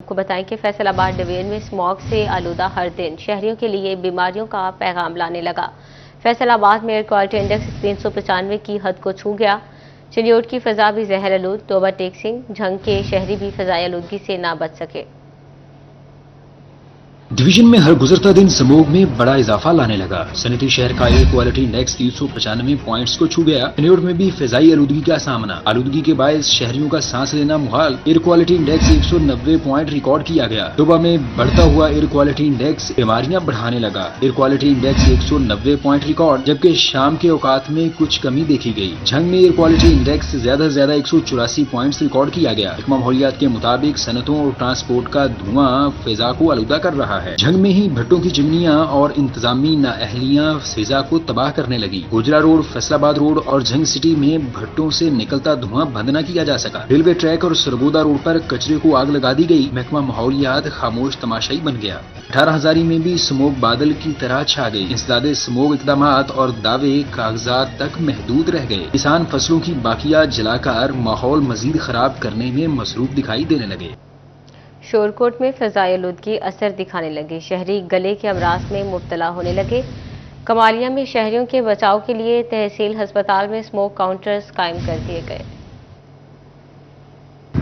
کو بتائیں کہ فیصل آباد ڈویژن میں اسموگ سے آلودہ ہر دن شہریوں کے لیے بیماریوں کا پیغام لانے لگا۔ فیصل آباد میں ایئر کوالٹی انڈیکس 395 کی حد کو چھو گیا۔ چلیوٹ کی فضا بھی زہر آلود، توبہ ٹیک سنگھ جھنگ کے شہری بھی فضائی آلودگی سے نہ بچ سکے۔ ڈویژن میں ہر گزرتا دن سموگ میں بڑا اضافہ لانے لگا۔ صنعتی شہر کا ایئر کوالٹی انڈیکس 395 پوائنٹس کو چھو گیا۔ چلیوٹ میں بھی فضائی آلودگی کا سامنا، آلودگی کے باعث شہریوں کا سانس لینا محال۔ Air quality index 190 point record کیا گیا۔ توبہ میں بڑھتا ہوا ایئر کوالٹی انڈیکس بیماریاں بڑھانے لگا۔ Air quality index 190 point record, جبکہ شام کے اوقات میں کچھ کمی دیکھی گئی۔ جھنگ میں ایئر کوالٹی انڈیکس زیادہ سے زیادہ 184 پوائنٹس ریکارڈ کیا گیا۔ محکمہ ماحولیات کے مطابق صنعتوں اور ٹرانسپورٹ کا دھواں فضا کو آلودہ کر رہا ہے۔ جھنگ میں ہی بھٹوں کی چمنیاں اور انتظامی نااہلیاں فضا کو تباہ کرنے لگی۔ گوجرا روڈ، فیصل آباد روڈ اور جھنگ سٹی میں بھٹوں سے نکلتا دھواں بند نہ کیا جا سکا۔ ریلوے ٹریک اور سرگودا روڈ پر کچرے کو آگ لگا دی گئی۔ محکمہ ماحولیات خاموش تماشائی بن گیا۔ 18 ہزاری میں بھی سموگ بادل کی طرح چھا گئی۔ انسداد سموگ اقدامات اور دعوے کاغذات تک محدود رہ گئے۔ کسان فصلوں کی باقیات جلا کر ماحول مزید خراب کرنے میں مصروف دکھائی دینے لگے۔ شورکوٹ میں فضائی آلودگی اثر دکھانے لگی، شہری گلے کے امراض میں مبتلا ہونے لگے۔ کمالیہ میں شہریوں کے بچاؤ کے لیے تحصیل ہسپتال میں اسموک کاؤنٹرز قائم کر دیے گئے۔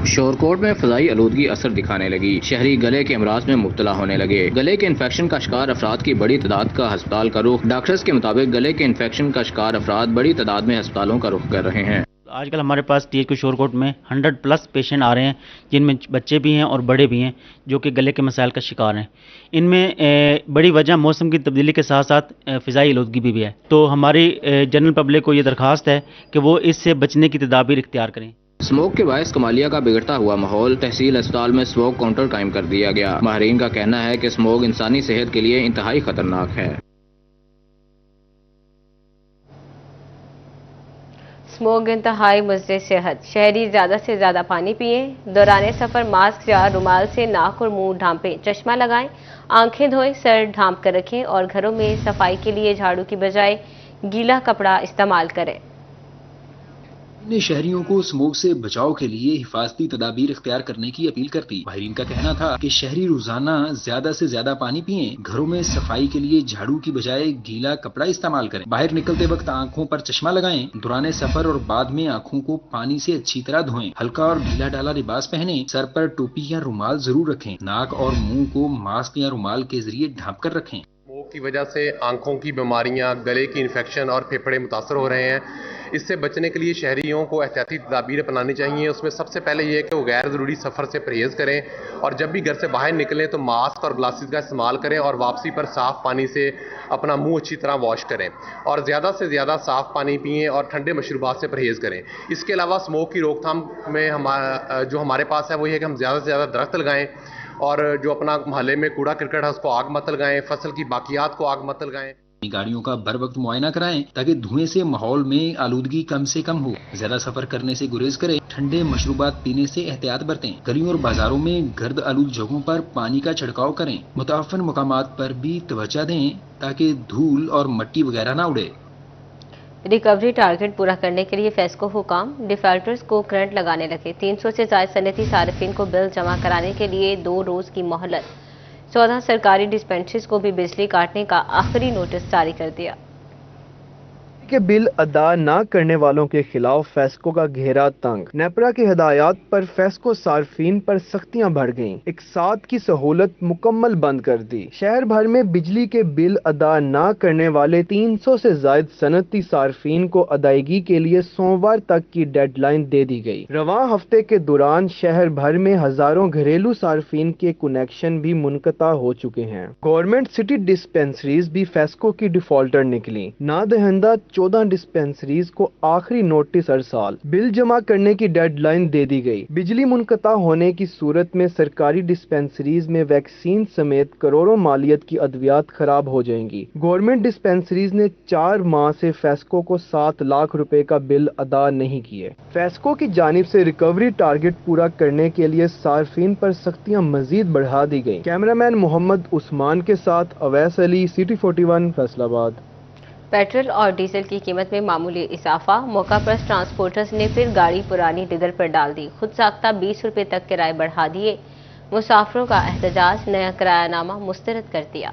شورکوٹ میں فضائی آلودگی اثر دکھانے لگی، شہری گلے کے امراض میں مبتلا ہونے لگے۔ گلے کے انفیکشن کا شکار افراد کی بڑی تعداد کا ہسپتال کا رخ۔ ڈاکٹرز کے مطابق گلے کے انفیکشن کا شکار افراد بڑی تعداد میں ہسپتالوں کا رخ کر رہے ہیں۔ آج کل ہمارے پاس ٹی ایچ کو شورکوٹ میں 100+ پیشنٹ آ رہے ہیں، جن میں بچے بھی ہیں اور بڑے بھی ہیں، جو کہ گلے کے مسائل کا شکار ہیں۔ ان میں بڑی وجہ موسم کی تبدیلی کے ساتھ ساتھ فضائی آلودگی بھی ہے۔ تو ہماری جنرل پبلک کو یہ درخواست ہے کہ وہ اس سے بچنے کی تدابیر اختیار کریں۔ اسموگ کے باعث کمالیہ کا بگڑتا ہوا ماحول، تحصیل ہسپتال میں اسموگ کاؤنٹر قائم کر دیا گیا۔ ماہرین کا کہنا ہے کہ اسموگ انسانی صحت کے لیے انتہائی خطرناک ہے۔ اسموگ انتہائی مضر صحت، شہری زیادہ سے زیادہ پانی پئیں، دوران سفر ماسک یا رومال سے ناک اور منہ ڈھانپیں، چشمہ لگائیں، آنکھیں دھوئیں، سر ڈھانپ کر رکھیں اور گھروں میں صفائی کے لیے جھاڑو کی بجائے گیلا کپڑا استعمال کریں۔ نے شہریوں کو سموگ سے بچاؤ کے لیے حفاظتی تدابیر اختیار کرنے کی اپیل کرتی۔ ماہرین کا کہنا تھا کہ شہری روزانہ زیادہ سے زیادہ پانی پئیں، گھروں میں صفائی کے لیے جھاڑو کی بجائے گیلا کپڑا استعمال کریں، باہر نکلتے وقت آنکھوں پر چشمہ لگائیں، دوران سفر اور بعد میں آنکھوں کو پانی سے اچھی طرح دھوئیں، ہلکا اور ڈھیلا ڈالا لباس پہنیں، سر پر ٹوپی یا رومال ضرور رکھیں، ناک اور منہ کو ماسک یا رومال کے ذریعے ڈھانپ کر رکھیں۔ اسموگ کی وجہ سے آنکھوں کی بیماریاں، گلے کی انفیکشن اور پھیپھڑے متاثر ہو رہے ہیں۔ اس سے بچنے کے لیے شہریوں کو احتیاطی تدابیر اپنانی چاہیے۔ اس میں سب سے پہلے یہ ہے کہ وہ غیر ضروری سفر سے پرہیز کریں اور جب بھی گھر سے باہر نکلیں تو ماسک اور گلاسز کا استعمال کریں اور واپسی پر صاف پانی سے اپنا منہ اچھی طرح واش کریں اور زیادہ سے زیادہ صاف پانی پئیں اور ٹھنڈے مشروبات سے پرہیز کریں۔ اس کے علاوہ اسموگ کی روک تھام میں جو ہمارے پاس ہے وہ یہ ہے کہ ہم زیادہ سے زیادہ درخت لگائیں اور جو اپنا محلے میں کوڑا کرکٹ ہے اس کو آگ مت لگائیں، فصل کی باقیات کو آگ مت لگائیں۔ گاڑیوں کا بر وقت معائنہ کرائیں تاکہ دھوئیں سے ماحول میں آلودگی کم سے کم ہو۔ زیادہ سفر کرنے سے گریز کریں، ٹھنڈے مشروبات پینے سے احتیاط برتیں۔ گلیوں اور بازاروں میں گرد آلود جگہوں پر پانی کا چھڑکاؤ کریں۔ متعفن مقامات پر بھی توجہ دیں تاکہ دھول اور مٹی وغیرہ نہ اڑے۔ ریکوری ٹارگٹ پورا کرنے کے لیے فیسکو حکام، ڈیفالٹرز کو کرنٹ لگانے لگے۔ 300 سے زائد صنعتی صارفین کو بل جمع کرانے کے لیے 2 روز کی مہلت۔ 14 سرکاری ڈسپنسریز کو بھی بجلی کاٹنے کا آخری نوٹس جاری کر دیا۔ کے بل ادا نہ کرنے والوں کے خلاف فیسکو کا گھیرا تنگ۔ نیپرا کی ہدایات پر فیسکو صارفین پر سختیاں بڑھ گئیں، ایک ساتھ کی سہولت مکمل بند کر دی۔ شہر بھر میں بجلی کے بل ادا نہ کرنے والے 300 سے زائد صنعتی صارفین کو ادائیگی کے لیے سوموار تک کی ڈیڈ لائن دے دی گئی۔ رواں ہفتے کے دوران شہر بھر میں ہزاروں گھریلو صارفین کے کنیکشن بھی منقطع ہو چکے ہیں۔ گورنمنٹ سٹی ڈسپنسریز بھی فیسکو کی ڈیفالٹر نکلی۔ نہ دہندہ 14 ڈسپنسریز کو آخری نوٹس ارسال، بل جمع کرنے کی ڈیڈ لائن دے دی گئی۔ بجلی منقطع ہونے کی صورت میں سرکاری ڈسپنسریز میں ویکسین سمیت کروڑوں مالیت کی ادویات خراب ہو جائیں گی۔ گورنمنٹ ڈسپنسریز نے 4 ماہ سے فیسکو کو 7 لاکھ روپے کا بل ادا نہیں کیے۔ فیسکو کی جانب سے ریکوری ٹارگٹ پورا کرنے کے لیے صارفین پر سختیاں مزید بڑھا دی گئی۔ کیمرامین محمد عثمان کے ساتھ اویس علی، سٹی 41، فیصل آباد۔ پیٹرول اور ڈیزل کی قیمت میں معمولی اضافہ، موقع پر ٹرانسپورٹرز نے پھر گاڑی پرانی ڈگر پر ڈال دی، خود ساختہ 20 روپے تک کرائے بڑھا دیے۔ मुसाफिरों का एहतजाज, नया किरायानामा मुस्तरद कर दिया।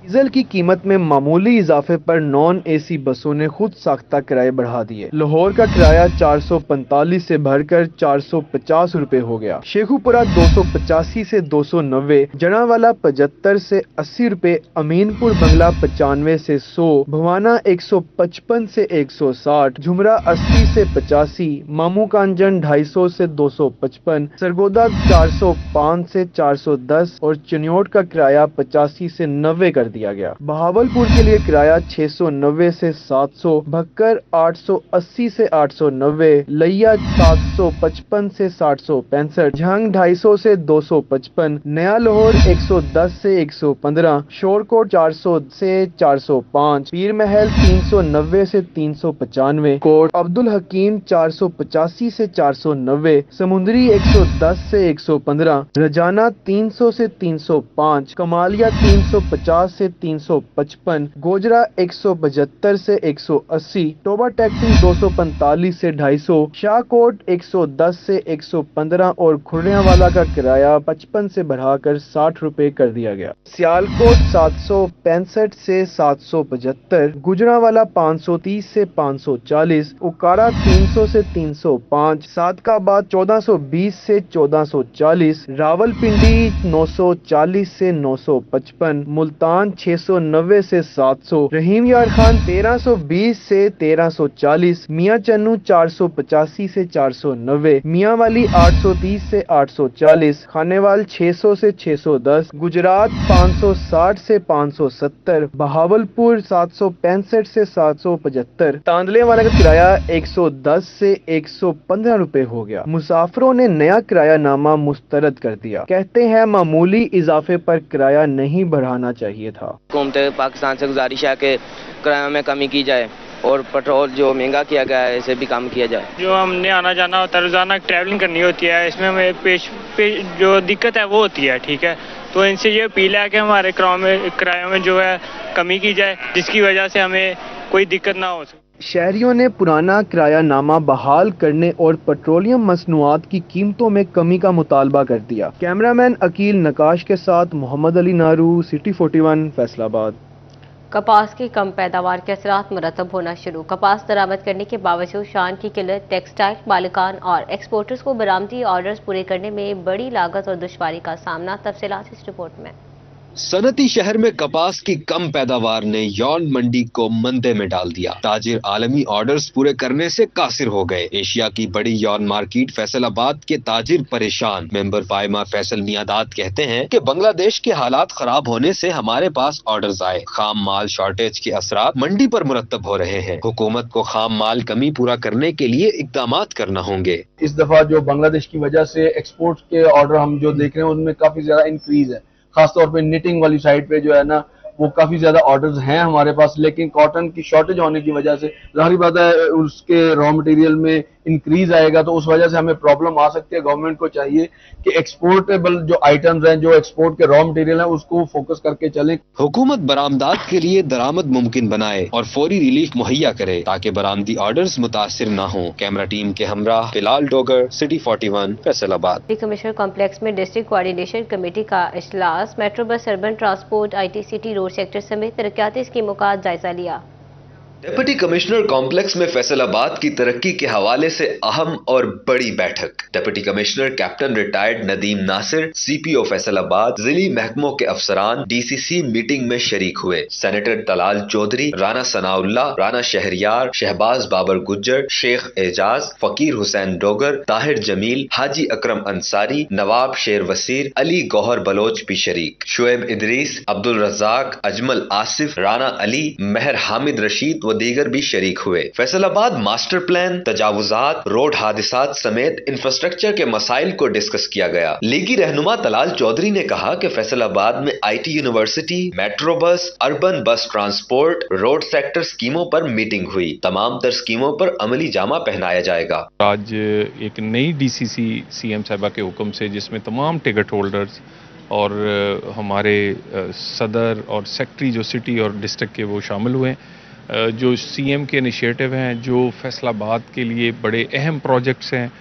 डीजल की कीमत में मामूली इजाफे पर नॉन एसी बसों ने खुद साख्ता किराए बढ़ा दिए। लाहौर का किराया 445 से बढ़कर 450 रुपए हो गया। शेखुपुरा 285 से 290, जनावाला 75 से 80 रुपए, अमीनपुर बंगला 95 से 100, भवाना 155 से 160, झुमरा 80 से 85, मामू कांजन 250 से 255, सरगोदा 405 से 410 और चिन्योट का किराया 85 से 90 कर दिया गया। बहावलपुर के लिए किराया 690 से 700, भक्कर 880 से 890, लैया 755 से 765, झंग 250 से 255, नया लाहौर 110 से 115, शोरकोट 400 से 405, पीर महल 390 से 395, कोट अब्दुल हकीम 485 से 490, समुंदरी 110 से 115, रजाना 300 से 305, कमालिया 350 से 355, गोजरा 175 से 180, टोबा टैक्सी 245 से 250, शाहकोट 110 से 115 और खुर्रियावाला का किराया 55 से बढ़ाकर 60 रुपए कर दिया गया। सियालकोट 765 से 775, गुजरावाला 530 से 540, उकारा 300 से 305, सादकाबाद 1420 से 1440, रावलपिंडी 940 से 955, मुल्तान 690 से 700, रहीम यार खान 1320 से 1340, मियां चन्नू 485 से 490, मियां वाली 830 से 840, खानेवाल 600 से 610, गुजरात 560 से 570, बहावलपुर 765 से 775, तांदले वाला का किराया 110 से 115 रुपए हो गया। मुसाफिरों ने नया किरायानामा मुस्तरद कर दिया। कहते हैं मामूली इजाफे पर किराया नहीं बढ़ाना चाहिए था। हुकूमत पाकिस्तान से गुजारिश है कि किराए में कमी की जाए और पेट्रोल जो महंगा किया गया है इसे भी कम किया जाए। जो हमने आना जाना होता है, रोजाना ट्रैवलिंग करनी होती है, इसमें हमें पेश जो दिक्कत है वो होती है, ठीक है। तो इनसे ये अपील है कि हमारे किरायों में जो है कमी की जाए, जिसकी वजह से हमें कोई दिक्कत ना हो। शहरियों ने पुराना किरायानामा बहाल करने और पेट्रोलियम मसनूआत की कीमतों में कमी का मुतालबा कर दिया। कैमरामैन अकील नकाश के साथ मोहम्मद अली नारू, सिटी 41, फैसलाबाद। कपास की कम पैदावार के असरात मुरतब होना शुरू। कपास दरामद करने के बावजूद शान की किल्लत, टेक्सटाइल मालिकान और एक्सपोर्टर्स को बरामदी ऑर्डर्स पूरे करने में बड़ी लागत और दुश्वारी का सामना। तफसीलात इस रिपोर्ट में। सनती शहर में कपास की कम पैदावार ने यौन मंडी को मंदे में डाल दिया। ताजिर आलमी ऑर्डर्स पूरे करने से कासिर हो गए। एशिया की बड़ी यौन मार्केट फैसलाबाद के ताजिर परेशान। मेंबर पायमा फैसल मियादाद कहते हैं कि बांग्लादेश के हालात खराब होने से हमारे पास ऑर्डर्स आए। खाम माल शॉर्टेज के असरात मंडी पर मुरतब हो रहे हैं। हुकूमत को खाम माल कमी पूरा करने के लिए इकदामात करना होंगे। इस दफा जो बांग्लादेश की वजह से एक्सपोर्ट के ऑर्डर हम जो देख रहे हैं उनमें काफी ज्यादा इंक्रीज है। खासतौर पे निटिंग वाली साइड पे जो है ना वो काफी ज्यादा ऑर्डर्स हैं हमारे पास, लेकिन कॉटन की शॉर्टेज होने की वजह से जाहिर बात है उसके रॉ मटेरियल में इंक्रीज आएगा, तो उस वजह से हमें प्रॉब्लम आ सकती है। गवर्नमेंट को चाहिए कि एक्सपोर्टेबल जो आइटम्स हैं, जो एक्सपोर्ट के रॉ मटेरियल है, उसको फोकस करके चलें। हुकूमत बरामदात के लिए दरामद मुमकिन बनाए और फौरी रिलीफ मुहैया करे ताकि बरामदी ऑर्डर्स मुतासिर न हो। कैमरा टीम के हमरा Bilal Dogar, city 41, Faisalabad. Deputy commissioner complex में डिस्ट्रिक्ट कोऑर्डिनेशन कमेटी का इजलास। Metro bus, urban transport, ITCT, road sector समेत तरक्याती स्कीमों का जायजा लिया। डिप्टी कमिश्नर कॉम्प्लेक्स में फैसलाबाद की तरक्की के हवाले से अहम और बड़ी बैठक। Deputy commissioner captain retired Nadeem Nasir, CPO Faisalabad, जिली महकमों के अफसरान DCC मीटिंग में शरीक हुए। सेनेटर तलाल चौधरी, राना सनाउल्ला, राना शहरियार, शहबाज बाबर गुज्जर, शेख एजाज, फकीर हुसैन डोगर, ताहिर जमील, हाजी अकरम अंसारी, नवाब शेर वसीर, अली गौहर बलोच भी शरीक। शुएब इदरीस, अब्दुल रजाक, अजमल आसिफ, राना अली, मेहर हामिद रशीद व दीगर भी शरीक हुए। फैसलाबाद मास्टर प्लान, तजावुजात, रोड हादिसात समेत इंफ्रास्ट्रक्चर के मसाइल को डिस्कस किया गया। लीगी रहनुमा तलाल चौधरी ने कहा कि फैसलाबाद में IT university, metro bus, urban बस ट्रांसपोर्ट, रोड सेक्टर स्कीमों पर मीटिंग हुई। तमाम तर स्कीमों पर अमली जामा पहनाया जाएगा। आज एक नई DCC CM साहिबा के हुक्म से, जिसमें तमाम टिकट होल्डर्स और हमारे सदर और सेक्रेटरी जो सिटी और डिस्ट्रिक्ट के वो शामिल हुए। जो CM के इनिशिएटिव हैं, जो फैसलाबाद के लिए बड़े अहम प्रोजेक्ट्स हैं,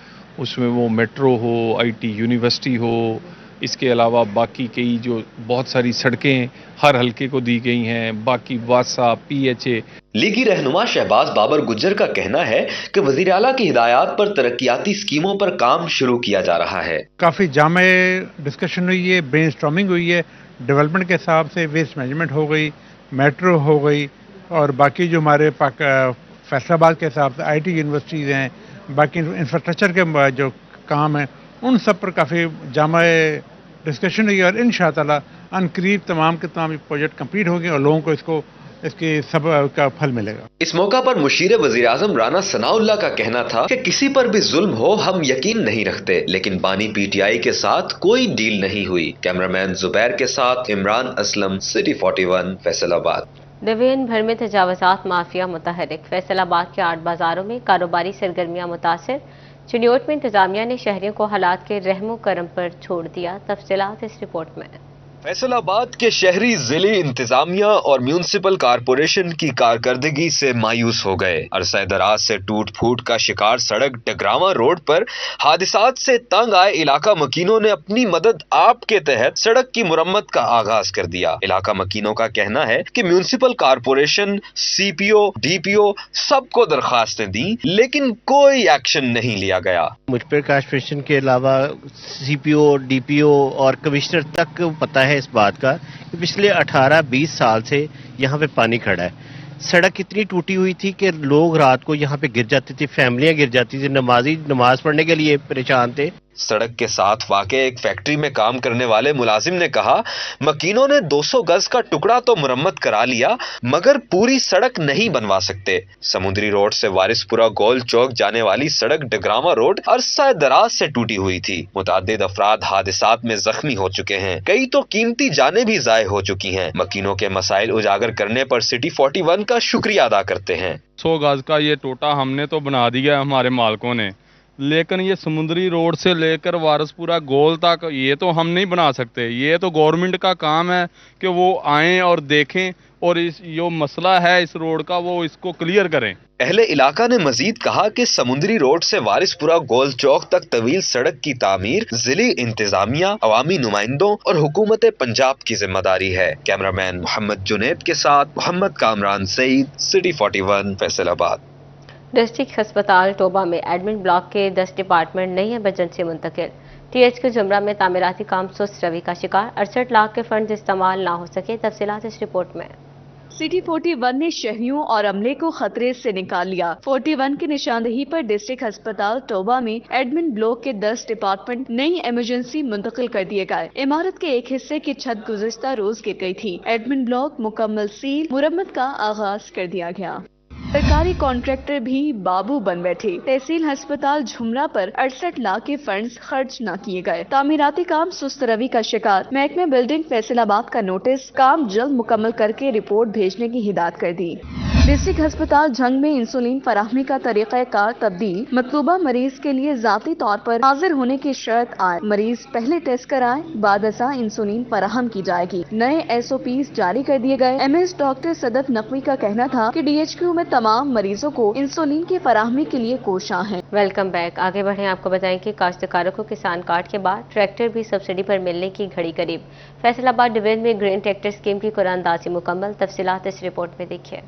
उसमें वो मेट्रो हो, IT यूनिवर्सिटी हो, इसके अलावा बाकी कई जो बहुत सारी सड़कें हर हलके को दी गई हैं, बाकी वासा PHA। लीगी रहनुमा शहबाज बाबर गुज्जर का कहना है कि वजीर आला की हिदायत पर तरक्याती स्कीमों पर काम शुरू किया जा रहा है। काफ़ी जामे डिस्कशन हुई है, ब्रेनस्टॉर्मिंग हुई है, डेवलपमेंट के हिसाब से वेस्ट मैनेजमेंट हो गई, मेट्रो हो गई, और बाकी जो हमारे फैसलाबाद के हिसाब से IT यूनिवर्सिटीज़ हैं, बाकी इंफ्रास्ट्रक्चर के जो काम हैं, उन सब पर काफ़ी जामा डिस्कशन हुई, और इंशाअल्लाह अनकरीब तमाम के तमाम प्रोजेक्ट कंप्लीट होंगे और लोगों को इसके सब का फल मिलेगा। इस मौका पर मुशीर वजीर आजम राना सनाउल्लाह का कहना था कि किसी पर भी जुल्म हो हम यकीन नहीं रखते, लेकिन बानी PTI के साथ कोई डील नहीं हुई। कैमरामैन जुबैर के साथ इमरान असलम, सिटी 41, फैसलाबाद। डिवीजन भर में तजावजात माफिया मुतहरिक, फैसलाबाद के 8 बाजारों में कारोबारी सरगर्मियां मुतासिर। चिन्योट में इंतजामिया ने शहरियों को हालात के रहमो करम पर छोड़ दिया। तफसीलात इस रिपोर्ट में। फैसलाबाद के शहरी जिले इंतजामिया और म्यूनिसिपल कारपोरेशन की कारकर्दगी से मायूस हो गए। अरसा दराज से टूट फूट का शिकार सड़क डगरावा रोड पर हादिसात से तंग आए इलाका मकीनों ने अपनी मदद आप के तहत सड़क की मुरम्मत का आगाज कर दिया। इलाका मकीनों का कहना है कि म्यूनिसिपल कारपोरेशन, CPO, DPO सबको दरखास्तें दी, लेकिन कोई एक्शन नहीं लिया गया। मुझ पर कारपोरेशन के अलावा CPO, DPO और कमिश्नर तक पता है इस बात का कि पिछले 18-20 साल से यहाँ पे पानी खड़ा है। सड़क इतनी टूटी हुई थी कि लोग रात को यहाँ पे गिर जाती थी, फैमिलियां गिर जाती थी, नमाजी नमाज पढ़ने के लिए परेशान थे। सड़क के साथ वाक़े एक फैक्ट्री में काम करने वाले मुलाजिम ने कहा, मकीनों ने 200 गज का टुकड़ा तो मुरम्मत करा लिया, मगर पूरी सड़क नहीं बनवा सकते। समुद्री रोड से वारिसपुरा गोल चौक जाने वाली सड़क डगरावा रोड अरसा दराज से टूटी हुई थी। मुतादिद अफराद हादिसात में जख्मी हो चुके हैं, कई तो कीमती जानें भी जाये हो चुकी हैं। मकीनों के मसाइल उजागर करने पर सिटी 41 का शुक्रिया अदा करते हैं। 100 गज का ये टोटा हमने तो बना दिया हमारे मालिकों ने, लेकिन ये समुद्री रोड से लेकर वारिसपुरा गोल तक ये तो हम नहीं बना सकते। ये तो गवर्नमेंट का काम है कि वो आएं और देखें और इस जो मसला है इस रोड का वो इसको क्लियर करें। अहले इलाका ने मजीद कहा कि समुद्री रोड से वारिसपुरा गोल चौक तक तवील सड़क की तामीर जिले इंतजामिया, अवामी नुमाइंदों और हुकूमत पंजाब की जिम्मेदारी है। कैमरामैन मोहम्मद जुनैद के साथ मोहम्मद कामरान सईद, सिटी 41, फैसलाबाद। डिस्ट्रिक्ट अस्पताल टोबा में एडमिन ब्लॉक के 10 डिपार्टमेंट नई एमरजेंसी मुंतकिल। THQ जुमरा में तामीराती काम सुस्त रवि का शिकार, 68 लाख के फंड इस्तेमाल ना हो सके। तफसीलात इस रिपोर्ट में। सिटी 41 ने शहरियों और अमले को खतरे से निकाल लिया। 41 की निशानदेही पर डिस्ट्रिक्ट अस्पताल टोबा में एडमिन ब्लॉक के 10 डिपार्टमेंट नई इमरजेंसी मुंतकिल कर दिए गए। इमारत के एक हिस्से की छत गुज़िश्ता रोज गिर गई थी। एडमिन ब्लॉक मुकम्मल सील, मुरम्मत का आगाज कर दिया गया। सरकारी कॉन्ट्रैक्टर भी बाबू बन बैठे। तहसील अस्पताल झुमरा पर 68 लाख के फंड्स खर्च न किए गए। तामीराती काम सुस्त रवि का शिकार। महकमे बिल्डिंग फैसलाबाद का नोटिस, काम जल्द मुकम्मल करके रिपोर्ट भेजने की हिदायत कर दी। डिस्ट्रिक्ट अस्पताल जंग में इंसुलिन फराहमी का तरीक़ाकार तब्दील। मतलूबा मरीज के लिए ज़ाती तौर पर हाजिर होने की शर्त आए। मरीज पहले टेस्ट कराए, बाद असा इंसुलिन फराहम की जाएगी। नए SOPs जारी कर दिए गए। MS डॉक्टर सदफ नकवी का कहना था कि DHQ में तमाम मरीजों को इंसुलिन की फराहमी के लिए कोशां है। Welcome back. आगे बढ़े, आपको बताएं कि काश्तकारों को किसान कार्ड के बाद ट्रैक्टर भी सब्सिडी पर मिलने की घड़ी करीब। फैसलाबाद डिवीजन में ग्रीन ट्रैक्टर स्कीम की कुरानंदाजी मुकम्मल। तफसीलात इस रिपोर्ट में देखिए।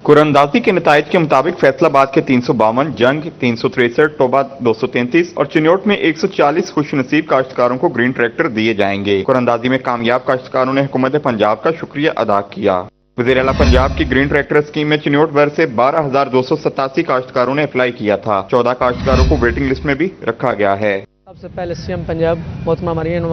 कुरानंदाजी के नताइज के मुताबिक फैसलाबाद के 352, जंग 363, टोबा 233 और चिन्योट में 140 खुशनसीब काश्तकारों को ग्रीन ट्रैक्टर दिए जाएंगे। कुरानंदाजी में कामयाब काश्तकारों ने हुकूमत पंजाब का शुक्रिया अदा किया। वज़ीर आला पंजाब की ग्रीन ट्रैक्टर स्कीम में चिन्योट भर से 12,287 काश्तकारों ने अप्लाई किया था। 14 काश्तकारों को वेटिंग लिस्ट में भी रखा गया है। सबसे पहले CM पंजाब मोहतरमा मरीम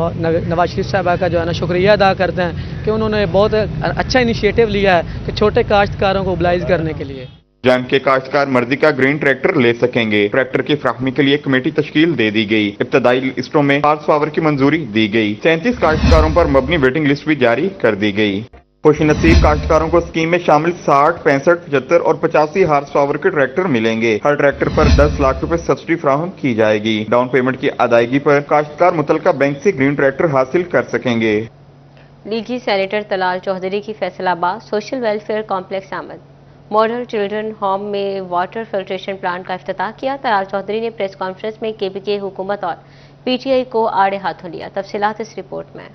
नवाज शरीफ साहबा का जो है ना शुक्रिया अदा करते हैं कि उन्होंने बहुत अच्छा इनिशिएटिव लिया है कि छोटे काश्तकारों को मोबिलाइज करने के लिए। जंग के काश्तकार मर्जी का ग्रीन ट्रैक्टर ले सकेंगे। ट्रैक्टर की फ्राहमी के लिए कमेटी तश्कील दे दी गई। इब्तदाई लिस्टों में हॉर्स पावर की मंजूरी दी गई। 37 काश्तकारों पर मबनी वेटिंग लिस्ट भी जारी कर दी गई। खुशनसीब काश्तकारों को स्कीम में शामिल 60, 65, 75 और 85 हार्स पावर के ट्रैक्टर मिलेंगे। हर ट्रैक्टर पर 10 लाख रुपए सब्सिडी फराहम की जाएगी। डाउन पेमेंट की अदायगी पर काश्तकार मुतलका बैंक से ग्रीन ट्रैक्टर हासिल कर सकेंगे। लीगी सेनेटर तलाल चौधरी की फैसलाबाद सोशल वेलफेयर कॉम्प्लेक्स आमद। मॉडल चिल्ड्रन होम में वाटर फिल्ट्रेशन प्लांट का इफ्तिताह किया। तलाल चौधरी ने प्रेस कॉन्फ्रेंस में KPK हुकूमत और PTI को आड़े हाथों लिया। तफसीलात इस रिपोर्ट में।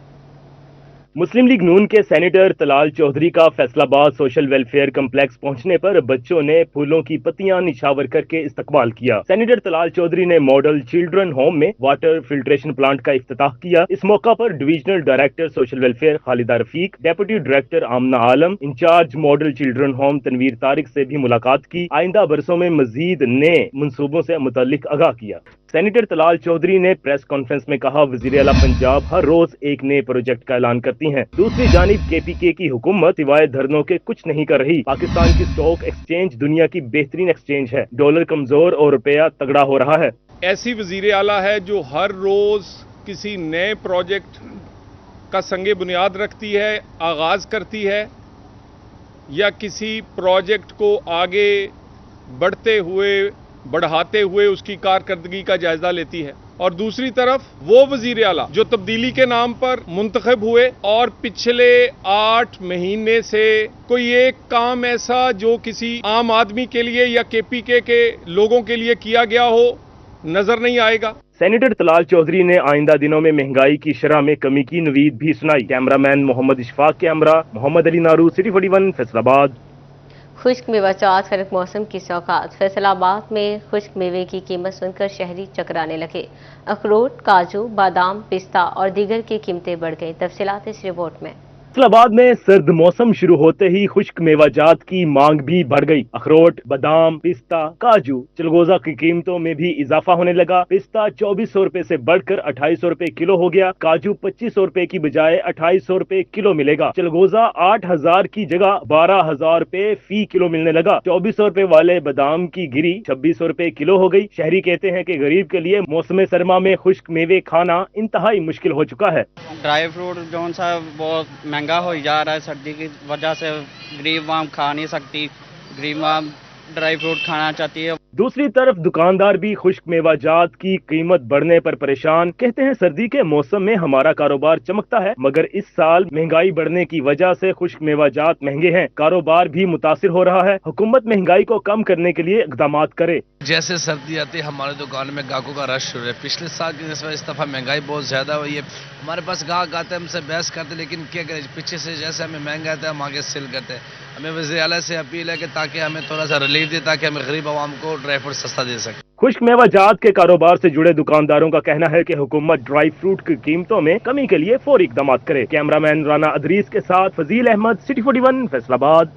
मुस्लिम लीग नून के सेनेटर तलाल चौधरी का फैसलाबाद सोशल वेलफेयर कम्प्लेक्स पहुंचने पर बच्चों ने फूलों की पत्तियां निछावर करके इस्तकबाल किया। सेनेटर तलाल चौधरी ने मॉडल चिल्ड्रन होम में वाटर फिल्ट्रेशन प्लांट का इफ्तिताह किया। इस मौका पर divisional director social welfare Khalida Rafiq, deputy director Amna Alam, incharge model children home Tanveer Tariq से भी मुलाकात की। आइंदा बरसों में मजीद नए मंसूबों से मुतल्लिक आगाह किया। सेनेटर तलाल चौधरी ने प्रेस कॉन्फ्रेंस में कहा, वज़ीर आला पंजाब हर रोज एक नए प्रोजेक्ट का ऐलान करती हैं। दूसरी जानिब KPK की हुकूमत सिवाय धरनों के कुछ नहीं कर रही। पाकिस्तान की स्टॉक एक्सचेंज दुनिया की बेहतरीन एक्सचेंज है। डॉलर कमजोर और रुपया तगड़ा हो रहा है। ऐसी वज़ीर आला है जो हर रोज किसी नए प्रोजेक्ट का संगे बुनियाद रखती है, आगाज करती है, या किसी प्रोजेक्ट को आगे बढ़ाते हुए उसकी कारकर्दगी का जायजा लेती है। और दूसरी तरफ वो वजीर आला जो तब्दीली के नाम पर मुंतखब हुए और पिछले 8 महीने से कोई एक काम ऐसा जो किसी आम आदमी के लिए या KPK के लोगों के लिए किया गया हो नजर नहीं आएगा। सेनेटर तलाल चौधरी ने आइंदा दिनों में महंगाई की शरह में कमी की नवीद भी सुनाई। Cameraman Muhammad Ishfaq camera, Muhammad Ali Naru, city 41 Faisalabad. खुश्क मेवाजात खरीफ मौसम की सौगात। फैसलाबाद में खुश्क मेवे की कीमत सुनकर शहरी चकराने लगे। अखरोट, काजू, बादाम, पिस्ता और दीगर की कीमतें बढ़ गईं। तफसीलात इस रिपोर्ट में। फैसलाबाद में सर्द मौसम शुरू होते ही खुश्क मेवाजात की मांग भी बढ़ गई। अखरोट, बादाम, पिस्ता, काजू, चिलगोजा की कीमतों में भी इजाफा होने लगा। पिस्ता 2400 रुपए से बढ़कर 2800 रुपए किलो हो गया। काजू 2500 रुपए की बजाय 2800 रुपए किलो मिलेगा। चिलगोजा 8000 की जगह 12000 रुपए फी किलो मिलने लगा। 2400 रुपए वाले बादाम की गिरी 2600 रुपए किलो हो गई। शहरी कहते हैं कि गरीब के लिए मौसम सरमा में खुश्क मेवे खाना इंतहाई मुश्किल हो चुका है। ड्राई फ्रूट जो सा बहुत महंगा हो जा रहा है, सर्दी की वजह से गरीब आम खा नहीं सकती, गरीब आम ड्राई फ्रूट खाना चाहती है। दूसरी तरफ दुकानदार भी खुश्क मेवाजात की कीमत बढ़ने पर परेशान। कहते हैं सर्दी के मौसम में हमारा कारोबार चमकता है, मगर इस साल महंगाई बढ़ने की वजह से खुश्क मेवाजात महंगे हैं। कारोबार भी मुतासिर हो रहा है। हुकूमत महंगाई को कम करने के लिए इक़दामात करे। जैसे सर्दी आती है हमारे दुकान में ग्राहकों का रश शुरू है। पिछले साल की नस्बत इस दफा महंगाई बहुत ज्यादा हुई है। हमारे पास ग्राहक आते हैं, हमसे बहस करते, लेकिन क्या करें, पीछे से जैसे हमें महंगा आता है हम आगे सेल करते हैं। हमें वज़ीर आला से अपील है कि ताकि हमें थोड़ा सा रिलीफ दे, ताकि हमें गरीब आवाम को ड्राई फ्रूट सस्ता दे सके। खुश्क मेवाजात के कारोबार से जुड़े दुकानदारों का कहना है कि हुकूमत ड्राई फ्रूट की कीमतों में कमी के लिए फौरी इक़दामात करे। कैमरामैन राना अदरीस के साथ फजील अहमद, सिटी 41 फैसलाबाद।